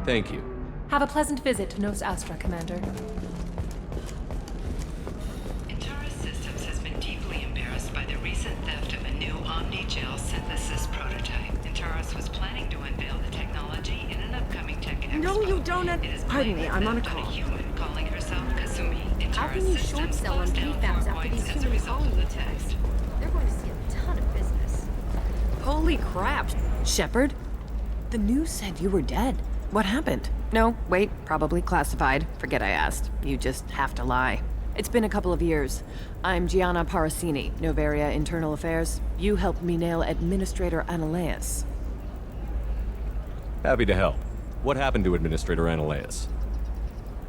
Thank you. Have a pleasant visit to Nos Astra, Commander. Intaris Systems has been deeply embarrassed by the recent theft of a new Omni-Gel synthesis prototype. Intaris was planning to unveil the technology in an upcoming tech expo. No, you don't. Pardon me, I'm on a call. A human calling herself Kasumi. How can you short sell on PFAS after these human colony attacks? They're going to see a ton of business. Holy crap! Shepard? The news said you were dead. What happened? No, wait, probably classified. Forget I asked. You just have to lie. It's been a couple of years. I'm Gianna Parasini, Noveria Internal Affairs. You helped me nail Administrator Analeas. Happy to help. What happened to Administrator Analeas?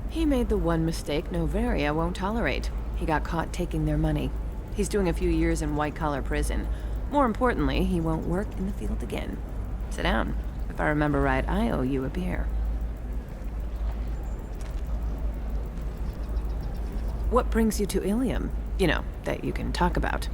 He made the one mistake Noveria won't tolerate. He got caught taking their money. He's doing a few years in white-collar prison. More importantly, he won't work in the field again. Sit down. If I remember right, I owe you a beer. What brings you to Ilium? You know, that you can talk about.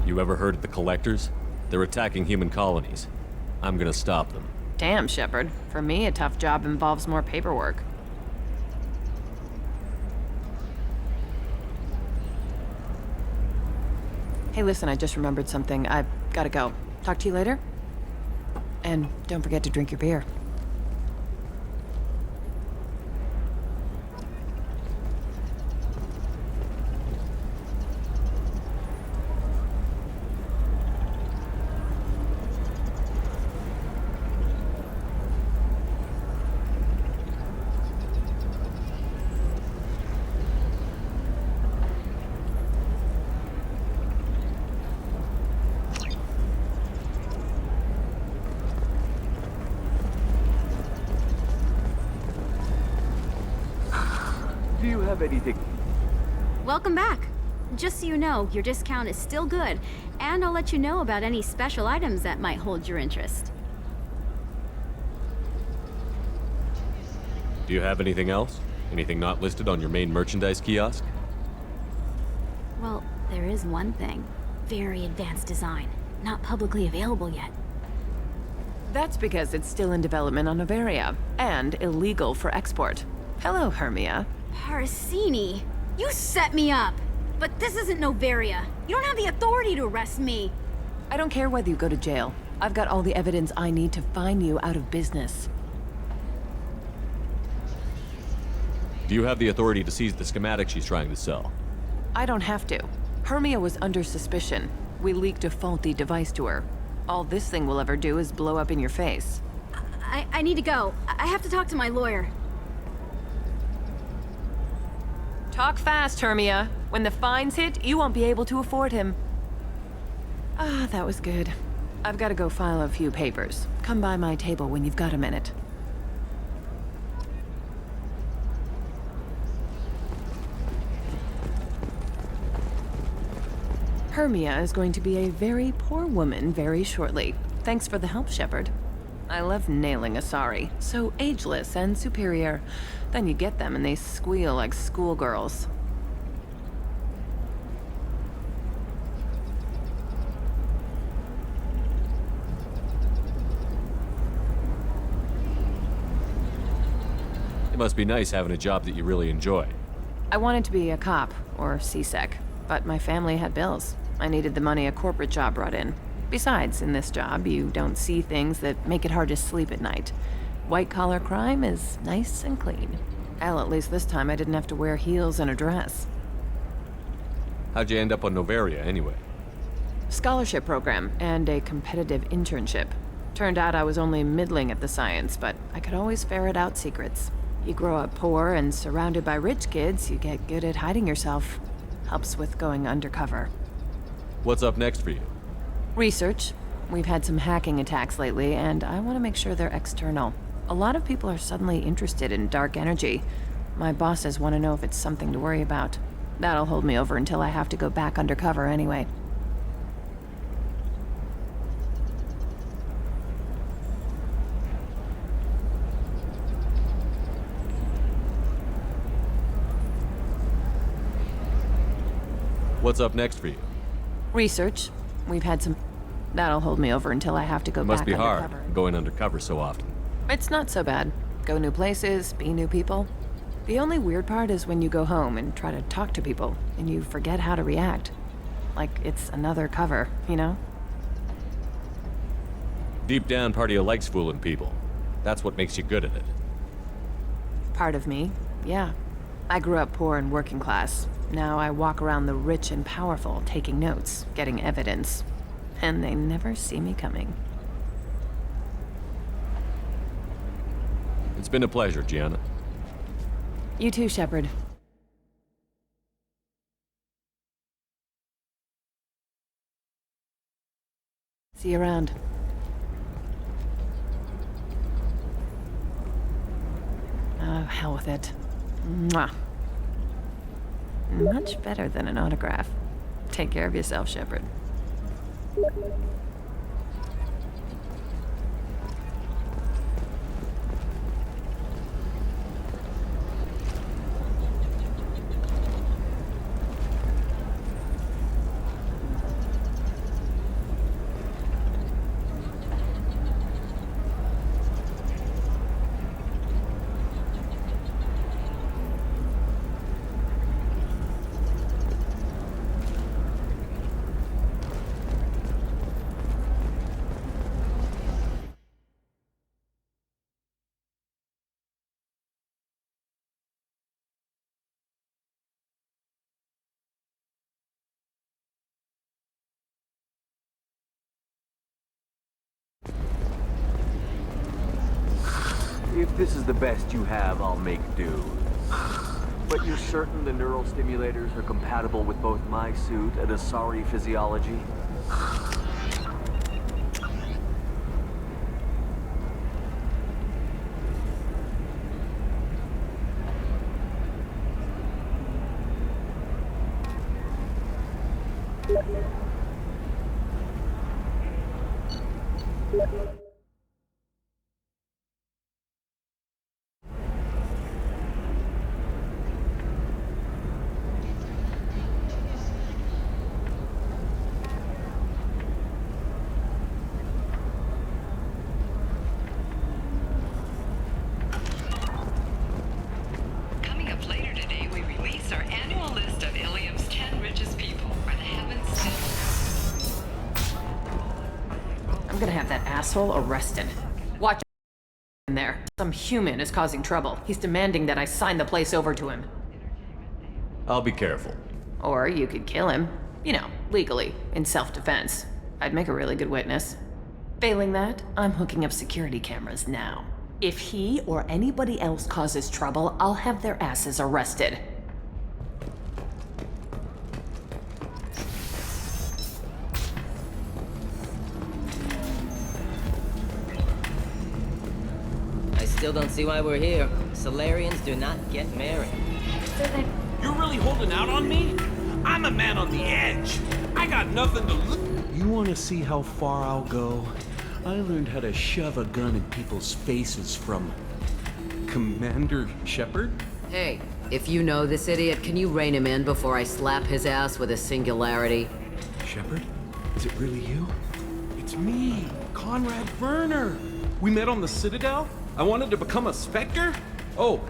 You ever heard of the Collectors? They're attacking human colonies. I'm gonna stop them. Damn, Shepard. For me, a tough job involves more paperwork. Hey, listen, I just remembered something. I've gotta go. Talk to you later? And don't forget to drink your beer. Do you have anything? Welcome back. Just so you know, your discount is still good, and I'll let you know about any special items that might hold your interest. Do you have anything else? Anything not listed on your main merchandise kiosk? Well, there is one thing. Very advanced design. Not publicly available yet. That's because it's still in development on Noveria, and illegal for export. Hello, Hermia. Parasini, you set me up! But this isn't Noveria. You don't have the authority to arrest me. I don't care whether you go to jail. I've got all the evidence I need to find you out of business. Do you have the authority to seize the schematic she's trying to sell? I don't have to. Hermia was under suspicion. We leaked a faulty device to her. All this thing will ever do is blow up in your face. I need to go. I have to talk to my lawyer. Talk fast, Hermia. When the fines hit, you won't be able to afford him. Ah, that was good. I've got to go file a few papers. Come by my table when you've got a minute. Hermia is going to be a very poor woman very shortly. Thanks for the help, Shepard. I love nailing Asari. So ageless and superior. Then you get them and they squeal like schoolgirls. must be nice having a job that you really enjoy. I wanted to be a cop, or CSEC, but my family had bills. I needed the money a corporate job brought in. Besides, in this job, you don't see things that make it hard to sleep at night. White-collar crime is nice and clean. Hell, at least this time I didn't have to wear heels and a dress. How'd you end up on Novaria, anyway? Scholarship program and a competitive internship. Turned out I was only middling at the science, but I could always ferret out secrets. You grow up poor and surrounded by rich kids, you get good at hiding yourself. Helps with going undercover. What's up next for you? Research. We've had some hacking attacks lately, and I want to make sure they're external. A lot of people are suddenly interested in dark energy. My bosses want to know if it's something to worry about. That'll hold me over until I have to go back undercover anyway. What's up next for you? Research. We've had some... That'll hold me over until I have to go It must back be undercover. hard, going undercover so often. It's not so bad. Go new places, be new people. The only weird part is when you go home and try to talk to people, and you forget how to react. Like it's another cover, you know? Deep down, part of you likes fooling people. That's what makes you good at it. Part of me, yeah. I grew up poor and working class. Now I walk around the rich and powerful, taking notes, getting evidence. And they never see me coming. It's been a pleasure, Gianna. You too, Shepard. See you around. Oh, hell with it. Mwah. Much better than an autograph. Take care of yourself, Shepard. If this is the best you have, I'll make do. But you're certain the neural stimulators are compatible with both my suit and Asari physiology? Coming up later today, we release our annual list of Ilium's 10 richest people. Are the heavens still? I'm gonna have that asshole arrested. Watch in there. Some human is causing trouble. He's demanding that I sign the place over to him. I'll be careful. Or you could kill him. You know, legally, in self-defense. I'd make a really good witness. Failing that, I'm hooking up security cameras now. If he or anybody else causes trouble, I'll have their asses arrested. I still don't see why we're here. Solarians do not get married. You're really holding out on me? I'm a man on the edge. I got nothing to lose. You want to see how far I'll go? I learned how to shove a gun in people's faces from Commander Shepard. Hey, if you know this idiot, can you rein him in before I slap his ass with a singularity? Shepard? Is it really you? It's me, Conrad Werner. We met on the Citadel. I wanted to become a Spectre. Oh,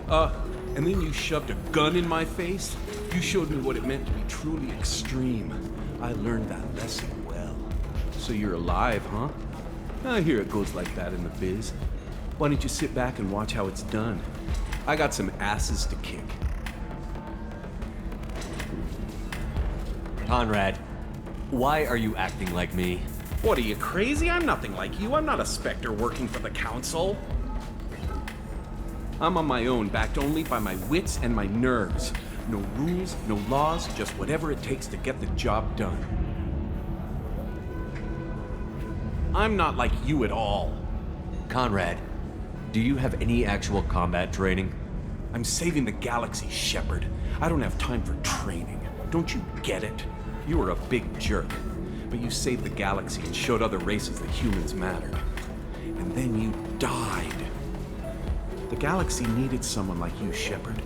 and then you shoved a gun in my face? You showed me what it meant to be truly extreme. I learned that lesson well. So you're alive, huh? I hear it goes like that in the biz. Why don't you sit back and watch how it's done? I got some asses to kick. Conrad, why are you acting like me? What, are you crazy? I'm nothing like you. I'm not a Spectre working for the Council. I'm on my own, backed only by my wits and my nerves. No rules, no laws, just whatever it takes to get the job done. I'm not like you at all. Conrad, do you have any actual combat training? I'm saving the galaxy, Shepard. I don't have time for training. Don't you get it? You were a big jerk, but you saved the galaxy and showed other races that humans mattered. And then you died. The galaxy needed someone like you, Shepard.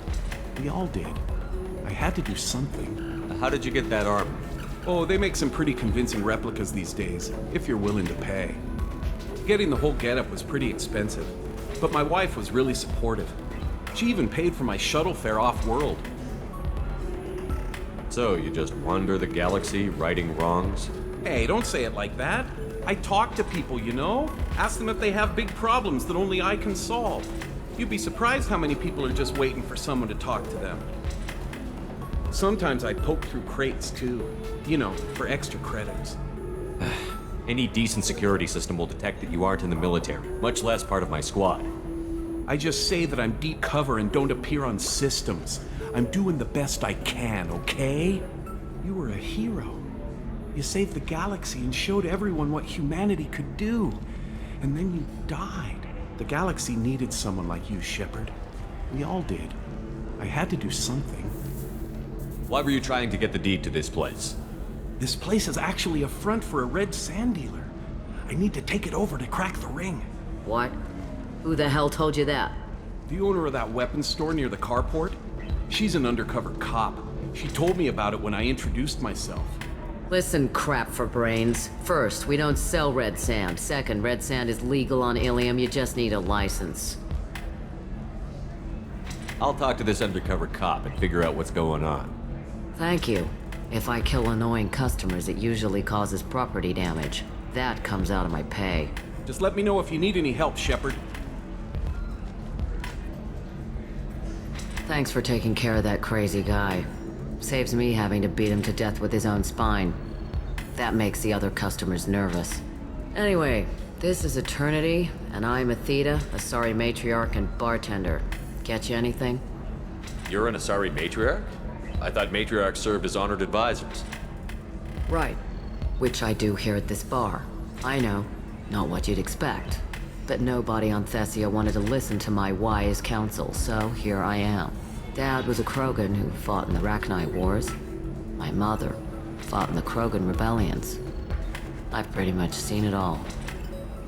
We all did. I had to do something. How did you get that armor? Oh, they make some pretty convincing replicas these days, if you're willing to pay. Getting the whole getup was pretty expensive, but my wife was really supportive. She even paid for my shuttle fare off-world. So, you just wander the galaxy, righting wrongs? Hey, don't say it like that. I talk to people, you know? Ask them if they have big problems that only I can solve. You'd be surprised how many people are just waiting for someone to talk to them. Sometimes I poke through crates, too. You know, for extra credits. Any decent security system will detect that you aren't in the military, much less part of my squad. I just say that I'm deep cover and don't appear on systems. I'm doing the best I can, okay? You were a hero. You saved the galaxy and showed everyone what humanity could do. And then you died. The galaxy needed someone like you, Shepard. We all did. I had to do something. Why were you trying to get the deed to this place? This place is actually a front for a red sand dealer. I need to take it over to crack the ring. What? Who the hell told you that? The owner of that weapons store near the carport? She's an undercover cop. She told me about it when I introduced myself. Listen, crap for brains. First, we don't sell red sand. Second, red sand is legal on Ilium. You just need a license. I'll talk to this undercover cop and figure out what's going on. Thank you. If I kill annoying customers, it usually causes property damage. That comes out of my pay. Just let me know if you need any help, Shepard. Thanks for taking care of that crazy guy. Saves me having to beat him to death with his own spine. That makes the other customers nervous. Anyway, this is Eternity, and I'm Athena, Asari matriarch and bartender. Get you anything? You're an Asari matriarch? I thought matriarchs served as honored advisors. Right. Which I do here at this bar. I know, not what you'd expect. But nobody on Thessia wanted to listen to my wise counsel, so here I am. Dad was a Krogan who fought in the Rachni Wars. My mother fought in the Krogan rebellions. I've pretty much seen it all.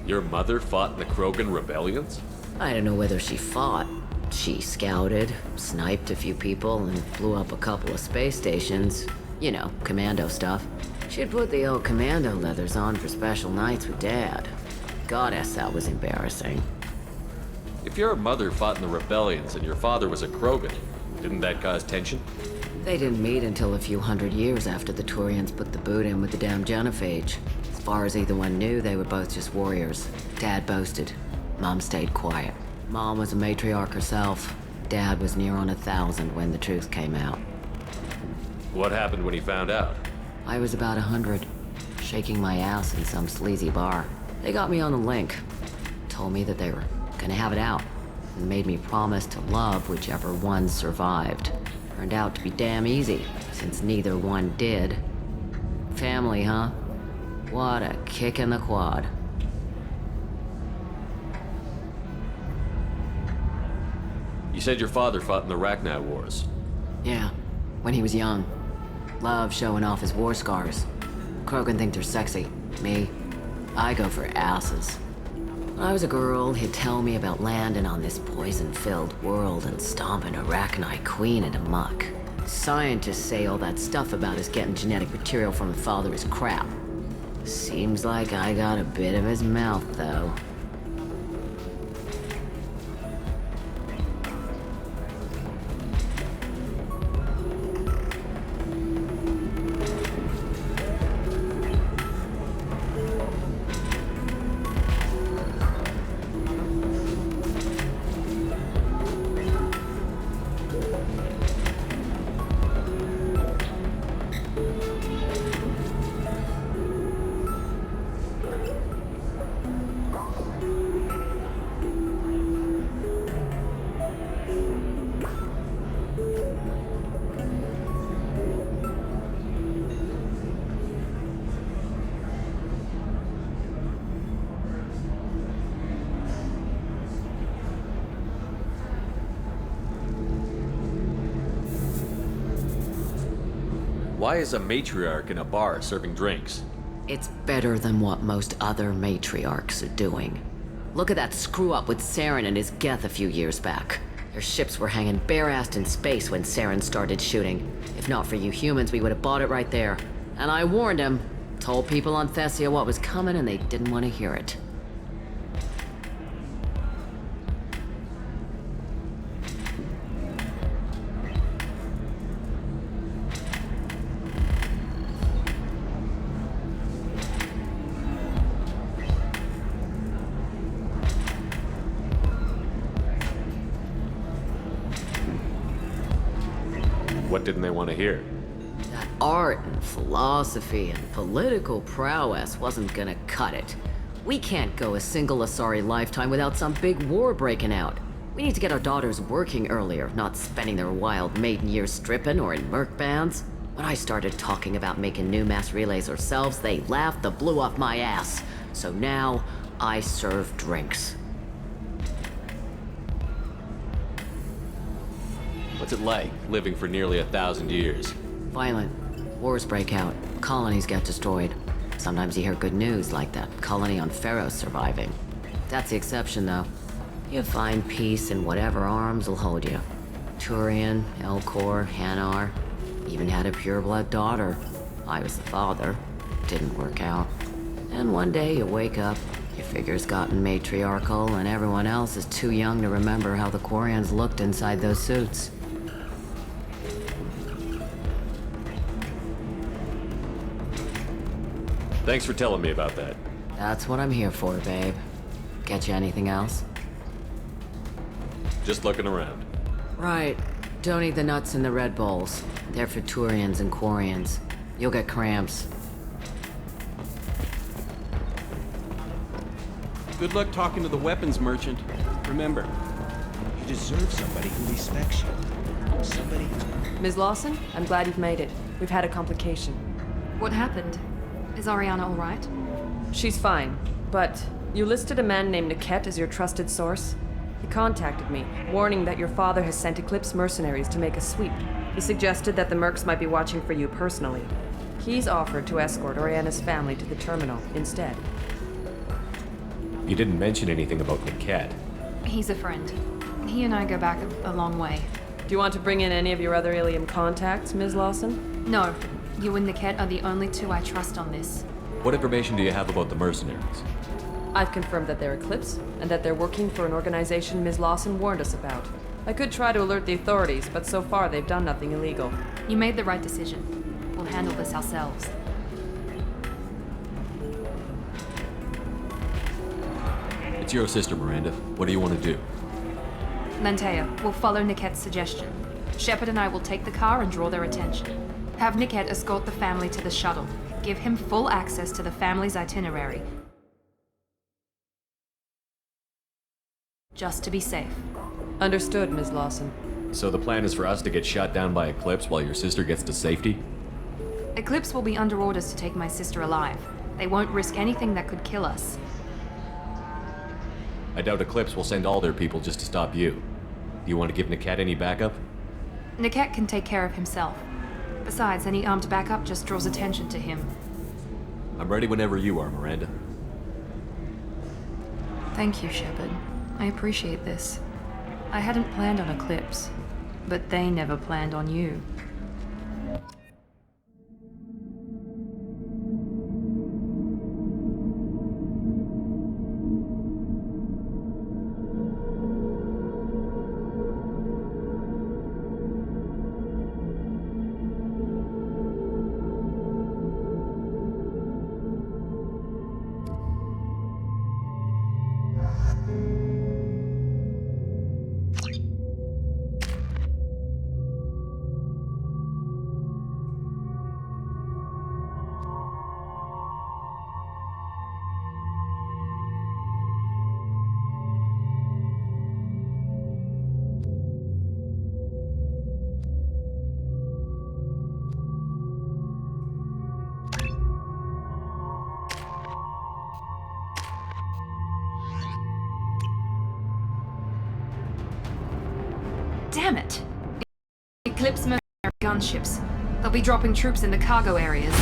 Your mother fought in the Krogan rebellions? I don't know whether she fought. She scouted, sniped a few people, and blew up a couple of space stations. You know, commando stuff. She'd put the old commando leathers on for special nights with Dad. Goddess, that was embarrassing. If your mother fought in the rebellions and your father was a Krogan, didn't that cause tension? They didn't meet until a few hundred years after the Turians put the boot in with the damn Genophage. As far as either one knew, they were both just warriors. Dad boasted. Mom stayed quiet. Mom was a matriarch herself. Dad was near on 1,000 when the truth came out. What happened when he found out? I was about 100, shaking my ass in some sleazy bar. They got me on the link. Told me that they were gonna have it out, and made me promise to love whichever one survived. Turned out to be damn easy, since neither one did. Family, huh? What a kick in the quad. You said your father fought in the Rachni Wars. Yeah, when he was young. Loved showing off his war scars. Krogan think they're sexy. Me, I go for asses. When I was a girl, he'd tell me about landing on this poison-filled world and stomping a Rachni queen into muck. Scientists say all that stuff about us getting genetic material from the father is crap. Seems like I got a bit of his mouth, though. Why is a matriarch in a bar serving drinks? It's better than what most other matriarchs are doing. Look at that screw-up with Saren and his Geth a few years back. Their ships were hanging bare-assed in space when Saren started shooting. If not for you humans, we would have bought it right there. And I warned him. Told people on Thessia what was coming and they didn't want to hear it. What didn't they want to hear? That art and philosophy and political prowess wasn't gonna cut it. We can't go a single Asari lifetime without some big war breaking out. We need to get our daughters working earlier, not spending their wild maiden years stripping or in merc bands. When I started talking about making new mass relays ourselves, they laughed the blue off my ass. So now, I serve drinks. What's it like, living for nearly 1,000 years? Violent. Wars break out. Colonies get destroyed. Sometimes you hear good news, like that colony on Pharaoh surviving. That's the exception, though. You find peace in whatever arms will hold you. Turian, Elcor, Hanar. Even had a pureblood daughter. I was the father. Didn't work out. And one day you wake up, your figure's gotten matriarchal, and everyone else is too young to remember how the Quarians looked inside those suits. Thanks for telling me about that. That's what I'm here for, babe. Get you anything else? Just looking around. Right. Don't eat the nuts in the Red Bowls. They're for Turians and Quarians. You'll get cramps. Good luck talking to the weapons merchant. Remember, you deserve somebody who respects you. Somebody... Ms. Lawson, I'm glad you've made it. We've had a complication. What happened? Is Ariana all right? She's fine, but you listed a man named Niket as your trusted source. He contacted me, warning that your father has sent Eclipse mercenaries to make a sweep. He suggested that the Mercs might be watching for you personally. He's offered to escort Oriana's family to the terminal instead. You didn't mention anything about Niket. He's a friend. He and I go back a long way. Do you want to bring in any of your other alien contacts, Ms. Lawson? No, you and Niket are the only two I trust on this. What information do you have about the mercenaries? I've confirmed that they're Eclipse, and that they're working for an organization Ms. Lawson warned us about. I could try to alert the authorities, but so far they've done nothing illegal. You made the right decision. We'll handle this ourselves. It's your sister, Miranda. What do you want to do? Lantea, we'll follow Niket's suggestion. Shepard and I will take the car and draw their attention. Have Niket escort the family to the shuttle. Give him full access to the family's itinerary. Just to be safe. Understood, Ms. Lawson. So the plan is for us to get shot down by Eclipse while your sister gets to safety? Eclipse will be under orders to take my sister alive. They won't risk anything that could kill us. I doubt Eclipse will send all their people just to stop you. Do you want to give Niket any backup? Niket can take care of himself. Besides, any armed backup just draws attention to him. I'm ready whenever you are, Miranda. Thank you, Shepard. I appreciate this. I hadn't planned on Eclipse, but they never planned on you. Damn it! Eclipse mercenary gunships. They'll be dropping troops in the cargo areas.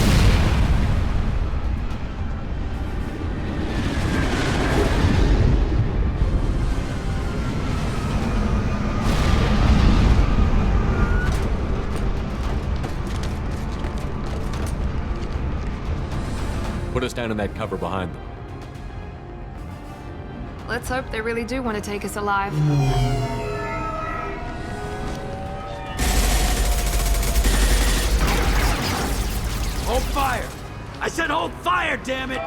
Put us down in that cover behind them. Let's hope they really do want to take us alive. Hold fire! I said hold fire, damn it!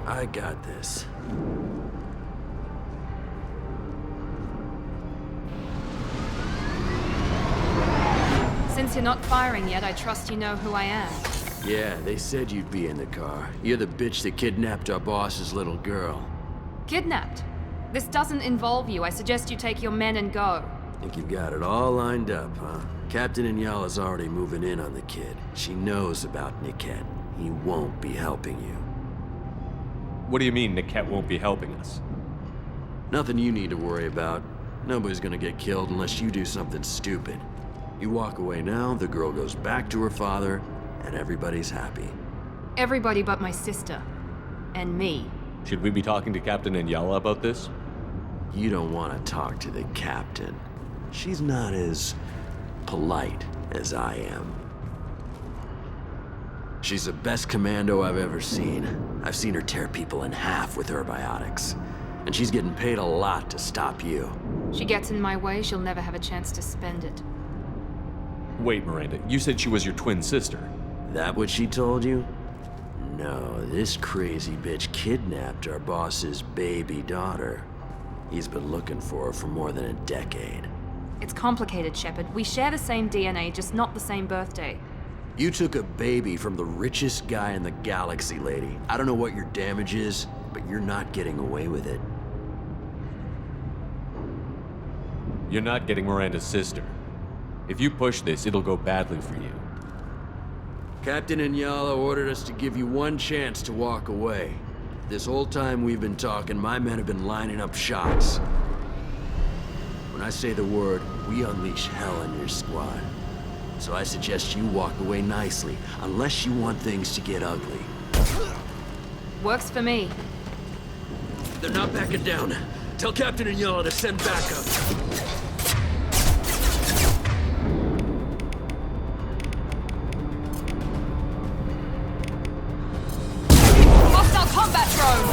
I got this. Since you're not firing yet, I trust you know who I am. Yeah, they said you'd be in the car. You're the bitch that kidnapped our boss's little girl. Kidnapped? This doesn't involve you. I suggest you take your men and go. Think you've got it all lined up, huh? Captain Inyala's already moving in on the kid. She knows about Niket. He won't be helping you. What do you mean Niket won't be helping us? Nothing you need to worry about. Nobody's gonna get killed unless you do something stupid. You walk away now, the girl goes back to her father, and everybody's happy. Everybody but my sister. And me. Should we be talking to Captain Inyala about this? You don't want to talk to the captain. She's not as polite as I am. She's the best commando I've ever seen. I've seen her tear people in half with her biotics. And she's getting paid a lot to stop you. She gets in my way, she'll never have a chance to spend it. Wait, Miranda, you said she was your twin sister. That what she told you? No, this crazy bitch kidnapped our boss's baby daughter. He's been looking for her for more than a decade. It's complicated, Shepard. We share the same DNA, just not the same birthday. You took a baby from the richest guy in the galaxy, lady. I don't know what your damage is, but you're not getting away with it. You're not getting Miranda's sister. If you push this, it'll go badly for you. Captain Inyala ordered us to give you one chance to walk away. This whole time we've been talking, my men have been lining up shots. When I say the word, we unleash hell on your squad. So I suggest you walk away nicely, unless you want things to get ugly. Works for me. They're not backing down. Tell Captain Inyala to send backup. Combat drone!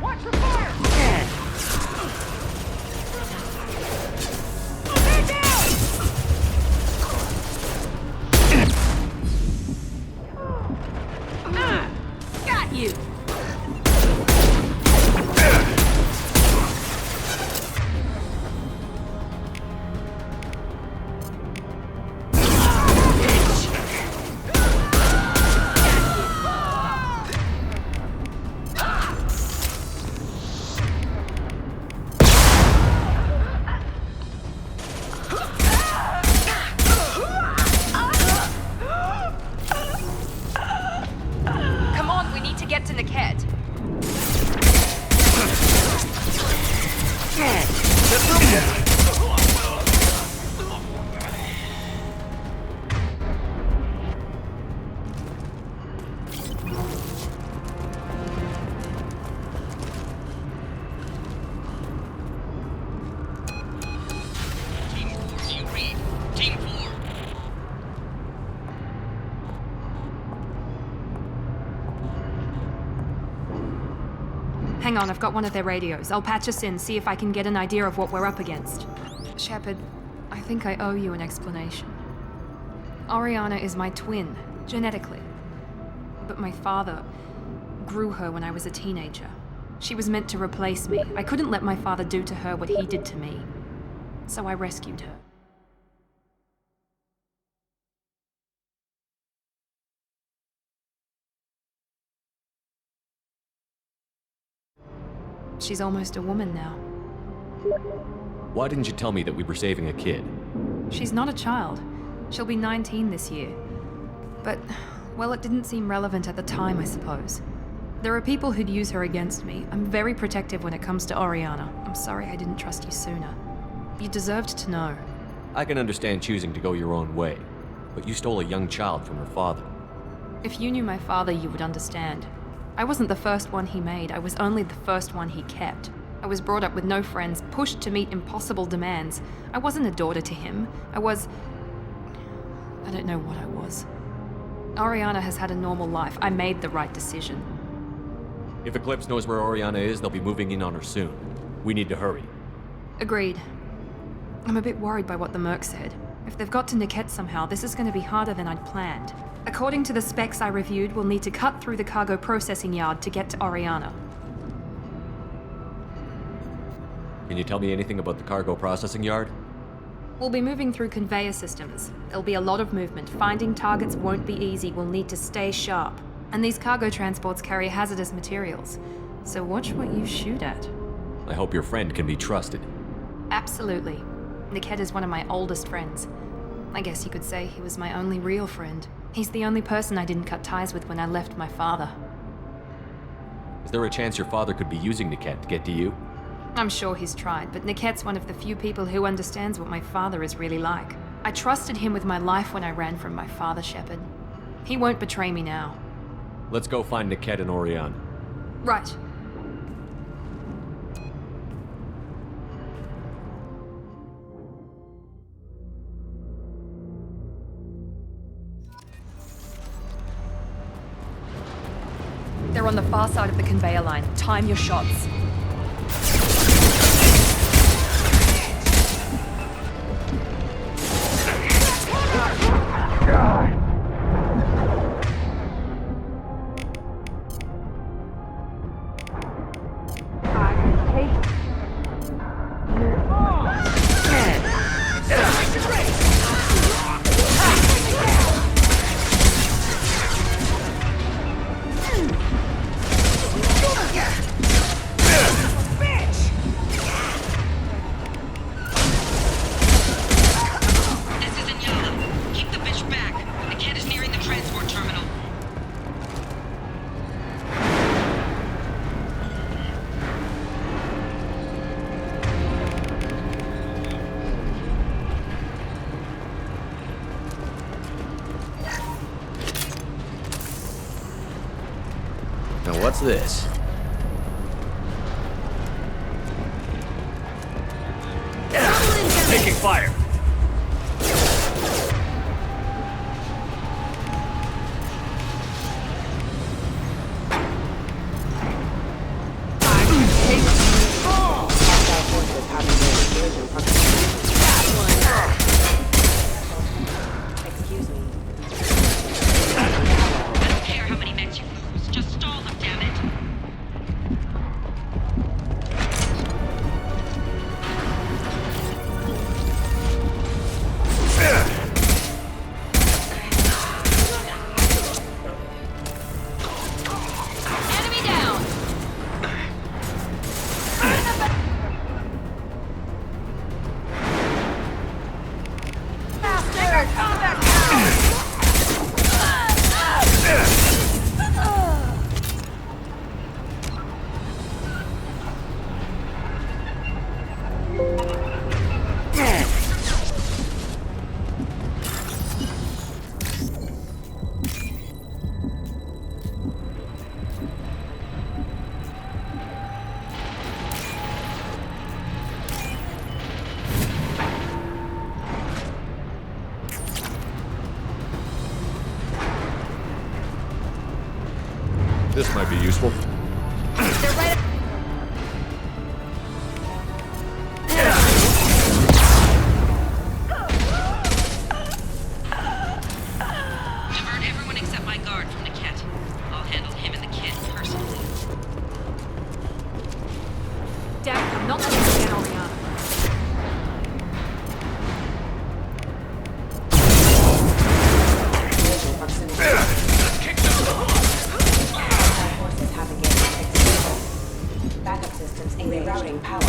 Watch your fire! Got you! Hang on, I've got one of their radios. I'll patch us in, see if I can get an idea of what we're up against. Shepard, I think I owe you an explanation. Oriana is my twin, genetically. But my father grew her when I was a teenager. She was meant to replace me. I couldn't let my father do to her what he did to me. So I rescued her. She's almost a woman now. Why didn't you tell me that we were saving a kid? She's not a child. She'll be 19 this year. But, well, it didn't seem relevant at the time, I suppose. There are people who'd use her against me. I'm very protective when it comes to Oriana. I'm sorry I didn't trust you sooner. You deserved to know. I can understand choosing to go your own way, but you stole a young child from her father. If you knew my father, you would understand. I wasn't the first one he made, I was only the first one he kept. I was brought up with no friends, pushed to meet impossible demands. I wasn't a daughter to him. I don't know what I was. Oriana has had a normal life. I made the right decision. If Eclipse knows where Oriana is, they'll be moving in on her soon. We need to hurry. Agreed. I'm a bit worried by what the Merc said. If they've got to Niket somehow, this is going to be harder than I'd planned. According to the specs I reviewed, we'll need to cut through the cargo processing yard to get to Oriana. Can you tell me anything about the cargo processing yard? We'll be moving through conveyor systems. There'll be a lot of movement. Finding targets won't be easy. We'll need to stay sharp. And these cargo transports carry hazardous materials. So watch what you shoot at. I hope your friend can be trusted. Absolutely. Niket is one of my oldest friends. I guess you could say he was my only real friend. He's the only person I didn't cut ties with when I left my father. Is there a chance your father could be using Niket to get to you? I'm sure he's tried, but Niket's one of the few people who understands what my father is really like. I trusted him with my life when I ran from my father, Shepard. He won't betray me now. Let's go find Niket and Oriana. Right. They're on the far side of the conveyor line. Time your shots. Now what's this? Taking fire! Excuse me. I don't care how many mechs you lose. Just stall them, damn it. Enemy down! This might be useful. They're right. Divert everyone except my guard from Niket. I'll handle him and the kid personally. Damn, I'm not letting you get Oriana. Backup systems rerouting power.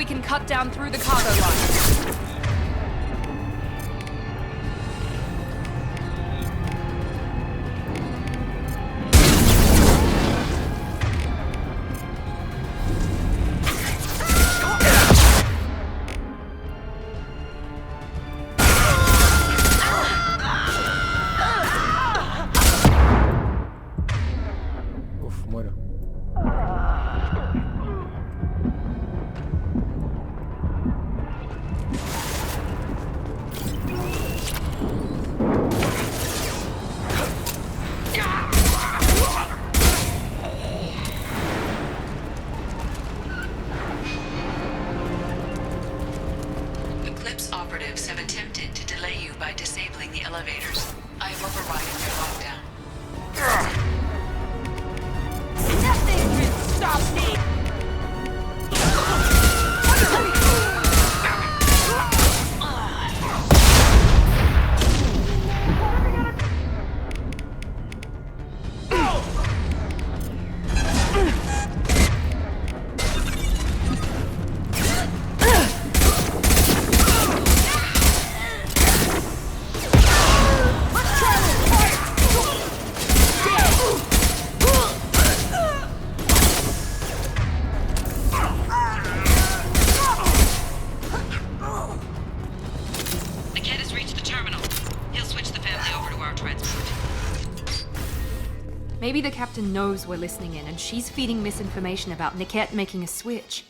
can cut down through the cargo line. Eclipse operatives have attempted to delay you by disabling the elevators. I have overridden your lockdown. Nothing can stop me! Maybe the captain knows we're listening in, and she's feeding misinformation about Niket making a switch.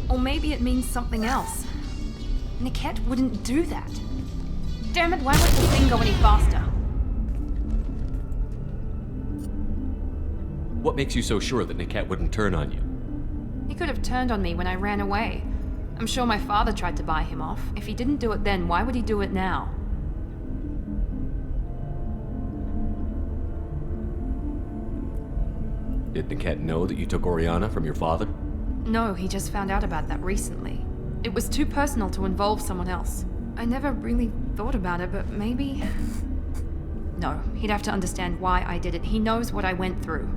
Or maybe it means something else. Niket wouldn't do that. Damn it, why won't the thing go any faster? What makes you so sure that Niket wouldn't turn on you? He could have turned on me when I ran away. I'm sure my father tried to buy him off. If he didn't do it then, why would he do it now? Did Niket know that you took Oriana from your father? No, he just found out about that recently. It was too personal to involve someone else. I never really thought about it, but maybe... No, he'd have to understand why I did it. He knows what I went through.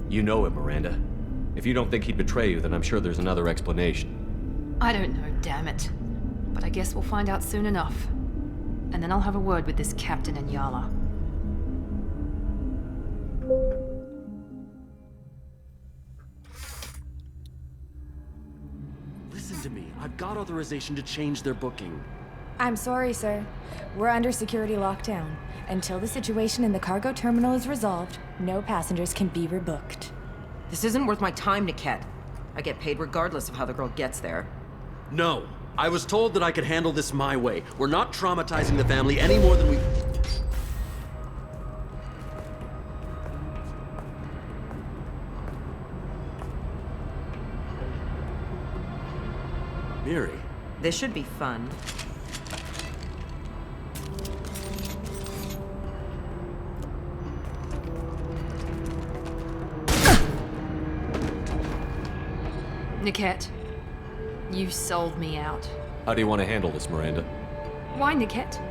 You know him, Miranda. If you don't think he'd betray you, then I'm sure there's another explanation. I don't know, damn it. But I guess we'll find out soon enough. And then I'll have a word with this Captain Inyala. Listen to me. I've got authorization to change their booking. I'm sorry, sir. We're under security lockdown. Until the situation in the cargo terminal is resolved, no passengers can be rebooked. This isn't worth my time, Niket. I get paid regardless of how the girl gets there. No. I was told that I could handle this my way. We're not traumatizing the family any more than we... Miri. This should be fun. Niket, you sold me out. How do you want to handle this, Miranda? Why, Niket?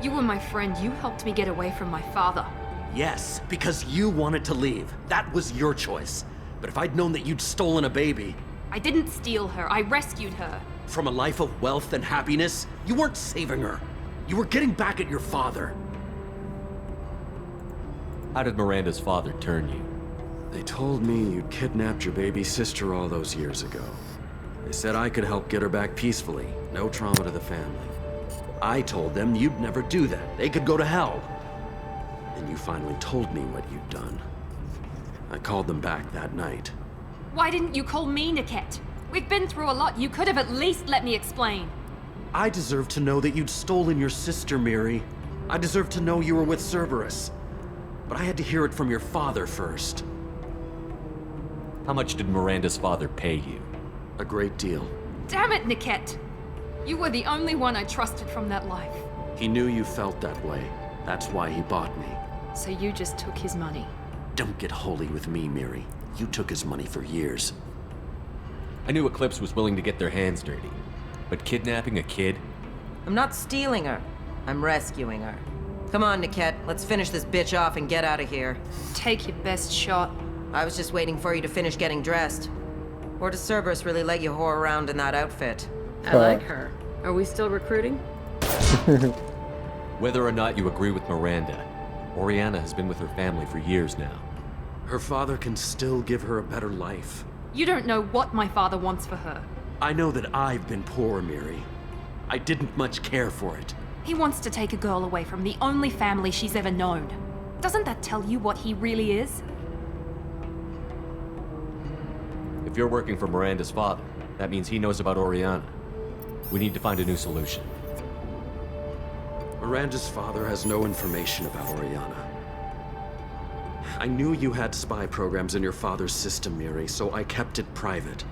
You were my friend. You helped me get away from my father. Yes, because you wanted to leave. That was your choice. But if I'd known that you'd stolen a baby... I didn't steal her. I rescued her. From a life of wealth and happiness, you weren't saving her. You were getting back at your father. How did Miranda's father turn you? They told me you'd kidnapped your baby sister all those years ago. They said I could help get her back peacefully. No trauma to the family. I told them you'd never do that. They could go to hell. And you finally told me what you'd done. I called them back that night. Why didn't you call me, Niket? We've been through a lot. You could have at least let me explain. I deserve to know that you'd stolen your sister, Miri. I deserve to know you were with Cerberus. But I had to hear it from your father first. How much did Miranda's father pay you? A great deal. Damn it, Niket! You were the only one I trusted from that life. He knew you felt that way. That's why he bought me. So you just took his money? Don't get holy with me, Miri. You took his money for years. I knew Eclipse was willing to get their hands dirty. But kidnapping a kid? I'm not stealing her. I'm rescuing her. Come on, Niket. Let's finish this bitch off and get out of here. Take your best shot. I was just waiting for you to finish getting dressed. Or does Cerberus really let you whore around in that outfit? I like her. Are we still recruiting? Whether or not you agree with Miranda, Oriana has been with her family for years now. Her father can still give her a better life. You don't know what my father wants for her. I know that I've been poor, Miri. I didn't much care for it. He wants to take a girl away from the only family she's ever known. Doesn't that tell you what he really is? If you're working for Miranda's father, that means he knows about Oriana. We need to find a new solution. Miranda's father has no information about Oriana. I knew you had spy programs in your father's system, Miri, so I kept it private.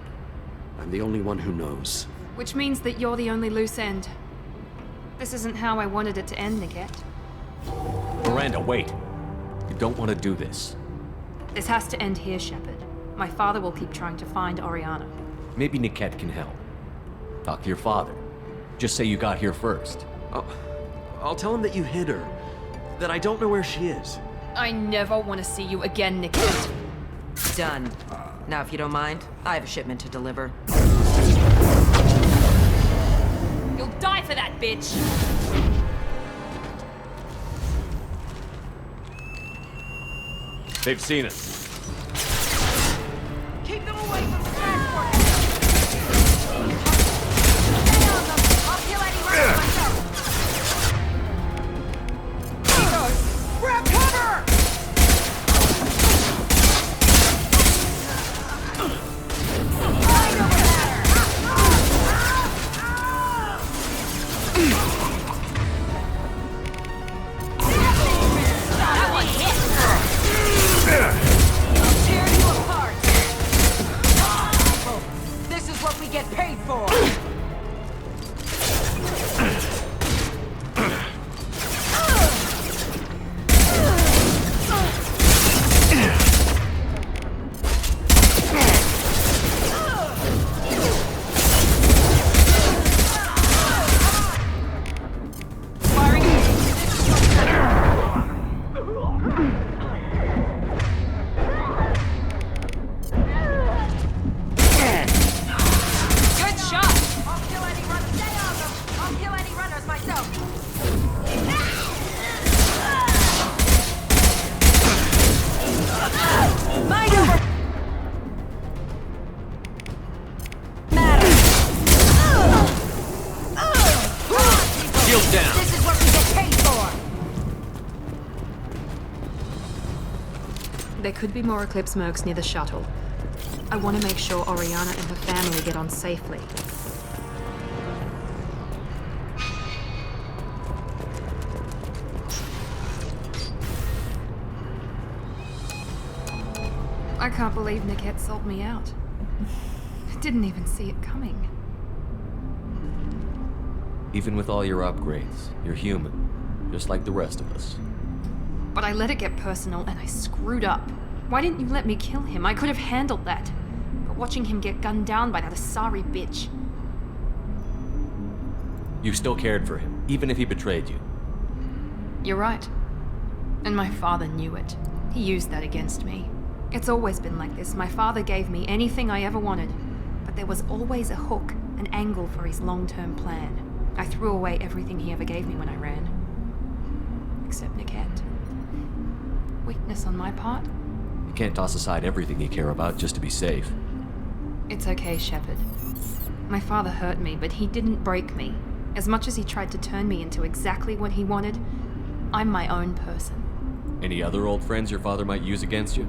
I'm the only one who knows. Which means that you're the only loose end. This isn't how I wanted it to end, Niket. Miranda, wait! You don't want to do this. This has to end here, Shepard. My father will keep trying to find Oriana. Maybe Niket can help. Talk to your father. Just say you got here first. I'll tell him that you hid her. That I don't know where she is. I never want to see you again, Niket. Done. Now, if you don't mind, I have a shipment to deliver. You'll die for that, bitch! They've seen us. Keep them away from the transport! I'll kill any runner myself! Grab cover! I know what that one hit! I'll tear you apart! This is what we get paid for! Good shot! I'll kill any runners. Stay on them! I'll kill any runners myself! Mind over! Shield down! This is what we get paid for! There could be more Eclipse mercs near the shuttle. I want to make sure Oriana and her family get on safely. I can't believe Niket sold me out. Didn't even see it coming. Even with all your upgrades, you're human, just like the rest of us. But I let it get personal and I screwed up. Why didn't you let me kill him? I could have handled that. But watching him get gunned down by that Asari bitch. You still cared for him, even if he betrayed you. You're right. And my father knew it. He used that against me. It's always been like this. My father gave me anything I ever wanted. But there was always a hook, an angle for his long-term plan. I threw away everything he ever gave me when I ran. Except Niket. Weakness on my part? You can't toss aside everything you care about just to be safe. It's okay, Shepard. My father hurt me, but he didn't break me. As much as he tried to turn me into exactly what he wanted, I'm my own person. Any other old friends your father might use against you?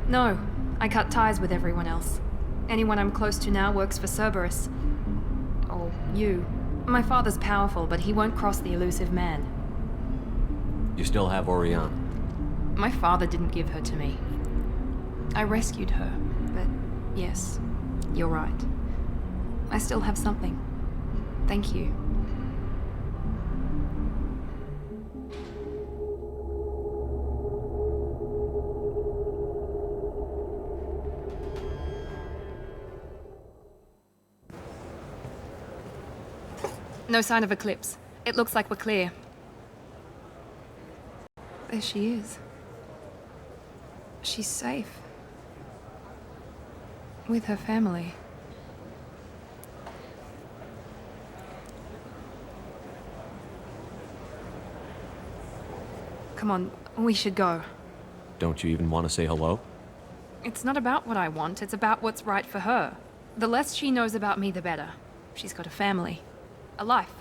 No, I cut ties with everyone else. Anyone I'm close to now works for Cerberus. Or you. My father's powerful, but he won't cross the elusive man. You still have Oriana. My father didn't give her to me. I rescued her, but yes, you're right. I still have something. Thank you. No sign of Eclipse. It looks like we're clear. There she is. She's safe. with her family. Come on, we should go. Don't you even want to say hello? It's not about what I want, it's about what's right for her. The less she knows about me, the better. She's got a family, a life.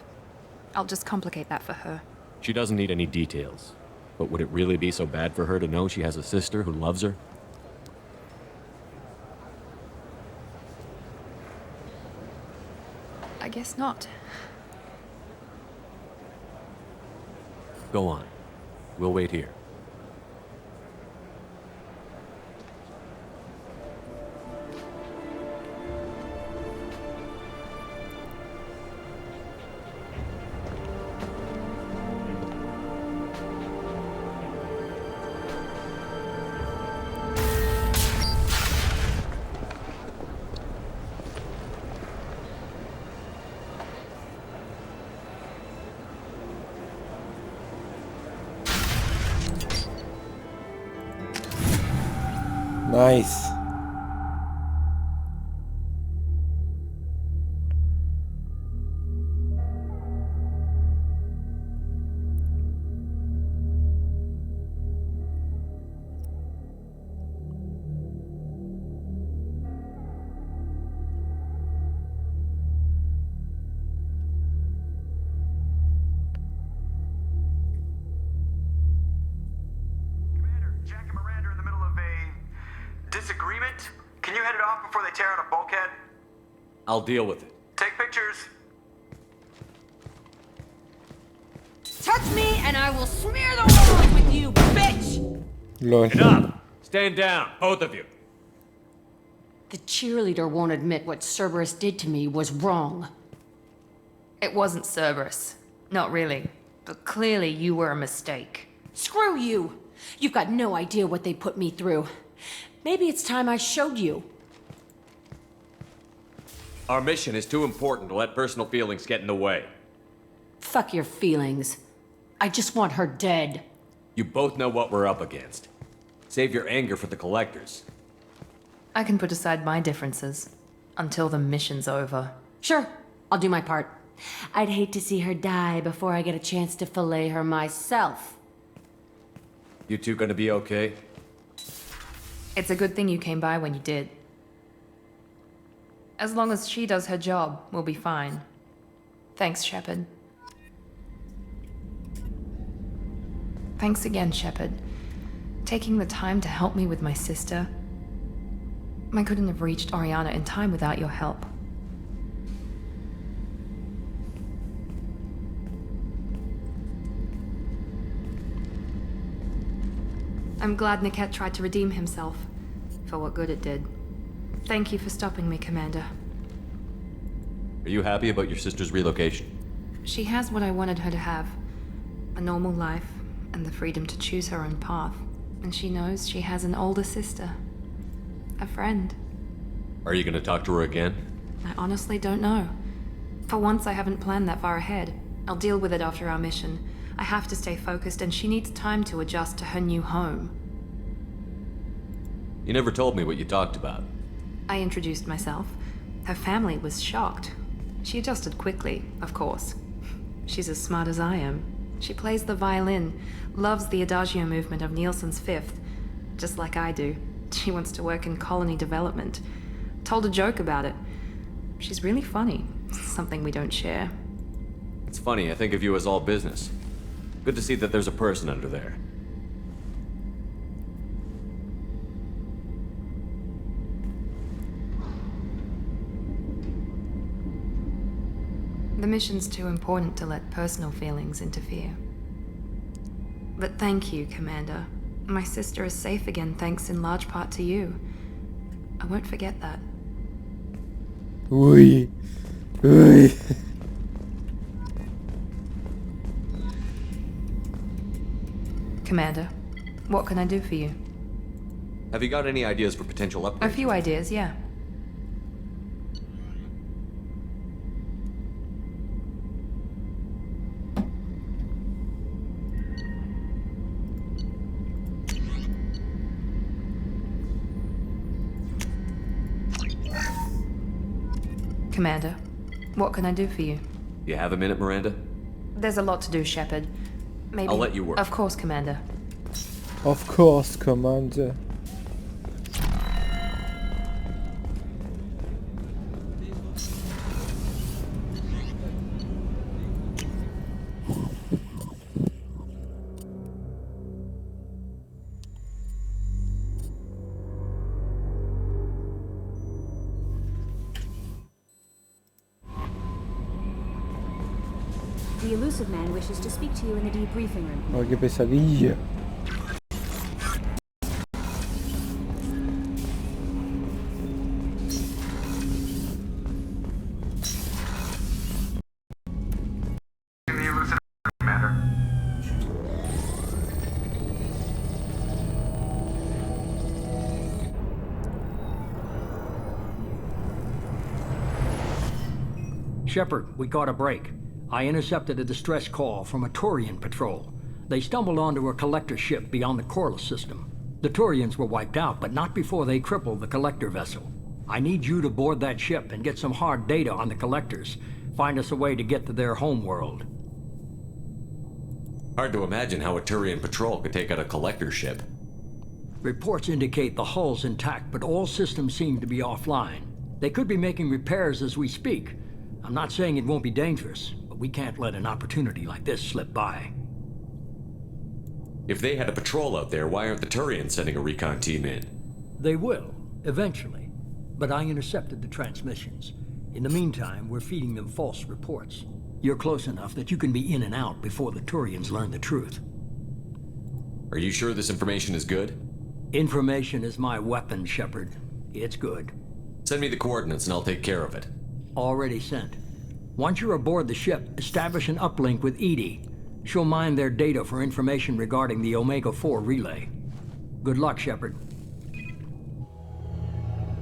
I'll just complicate that for her. She doesn't need any details. But would it really be so bad for her to know she has a sister who loves her? I guess not. Go on. We'll wait here. Nice. Disagreement? Can you head it off before they tear out a bulkhead? I'll deal with it. Take pictures. Touch me and I will smear the walls with you, bitch! Lol. Enough! Stand down, both of you. The cheerleader won't admit what Cerberus did to me was wrong. It wasn't Cerberus. Not really. But clearly you were a mistake. Screw you! You've got no idea what they put me through. Maybe it's time I showed you. Our mission is too important to let personal feelings get in the way. Fuck your feelings. I just want her dead. You both know what we're up against. Save your anger for the collectors. I can put aside my differences until the mission's over. Sure, I'll do my part. I'd hate to see her die before I get a chance to fillet her myself. You two gonna be okay? It's a good thing you came by when you did. As long as she does her job, we'll be fine. Thanks, Shepard. Thanks again, Shepard. Taking the time to help me with my sister. I couldn't have reached Oriana in time without your help. I'm glad Niket tried to redeem himself, for what good it did. Thank you for stopping me, Commander. Are you happy about your sister's relocation? She has what I wanted her to have. A normal life, and the freedom to choose her own path. And she knows she has an older sister. A friend. Are you gonna talk to her again? I honestly don't know. For once, I haven't planned that far ahead. I'll deal with it after our mission. I have to stay focused, and she needs time to adjust to her new home. You never told me what you talked about. I introduced myself. Her family was shocked. She adjusted quickly, of course. She's as smart as I am. She plays the violin, loves the Adagio movement of Nielsen's Fifth, just like I do. She wants to work in colony development. Told a joke about it. She's really funny. Something we don't share. It's funny, I think of you as all business. Good to see that there's a person under there. The mission's too important to let personal feelings interfere. But thank you, Commander. My sister is safe again thanks in large part to you. I won't forget that. Uy. Uy. Commander, what can I do for you? Have you got any ideas for potential upgrades? A few ideas, yeah. Commander, what can I do for you? You have a minute, Miranda? There's a lot to do, Shepard. Maybe... I'll let you work. Of course, Commander. Of course, Commander. The elusive man wishes to speak to you in the debriefing room. Oh, qué pesadilla. The elusive Commander. Shepard, we got a break. I intercepted a distress call from a Turian patrol. They stumbled onto a collector ship beyond the Corliss system. The Turians were wiped out, but not before they crippled the collector vessel. I need you to board that ship and get some hard data on the collectors. Find us a way to get to their home world. Hard to imagine how a Turian patrol could take out a collector ship. Reports indicate the hull's intact, but all systems seem to be offline. They could be making repairs as we speak. I'm not saying it won't be dangerous, but we can't let an opportunity like this slip by. If they had a patrol out there, why aren't the Turians sending a recon team in? They will, eventually. But I intercepted the transmissions. In the meantime, we're feeding them false reports. You're close enough that you can be in and out before the Turians learn the truth. Are you sure this information is good? Information is my weapon, Shepard. It's good. Send me the coordinates and I'll take care of it. Already sent. Once you're aboard the ship, establish an uplink with EDI. She'll mine their data for information regarding the Omega-4 relay. Good luck, Shepard.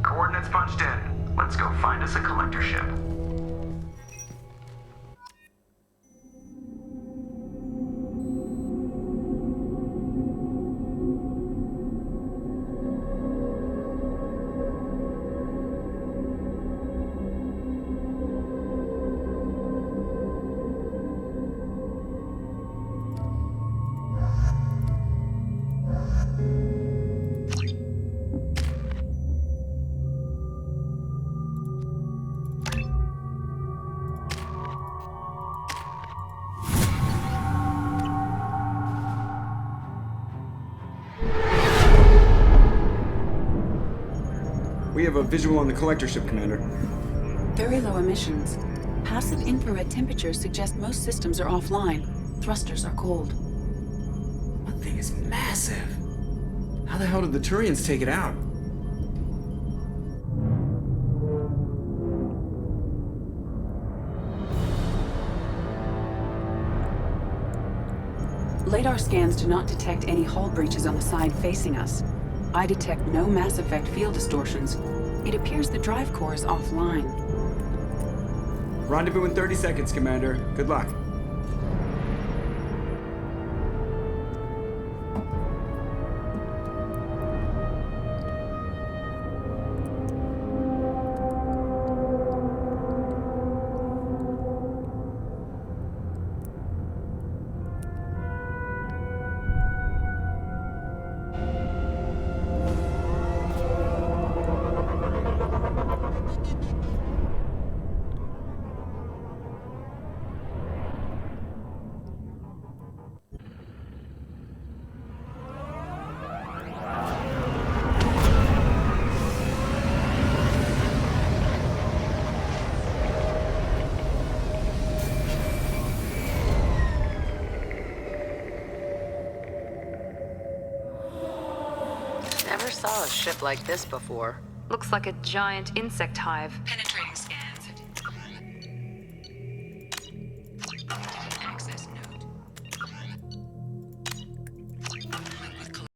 Coordinates punched in. Let's go find us a collector ship. We have a visual on the collector ship, Commander. Very low emissions. Passive infrared temperatures suggest most systems are offline. Thrusters are cold. That thing is massive. How the hell did the Turians take it out? Radar scans do not detect any hull breaches on the side facing us. I detect no Mass Effect field distortions. It appears the drive core is offline. Rendezvous in 30 seconds, Commander. Good luck. Never saw a ship like this before. Looks like a giant insect hive. Penetrating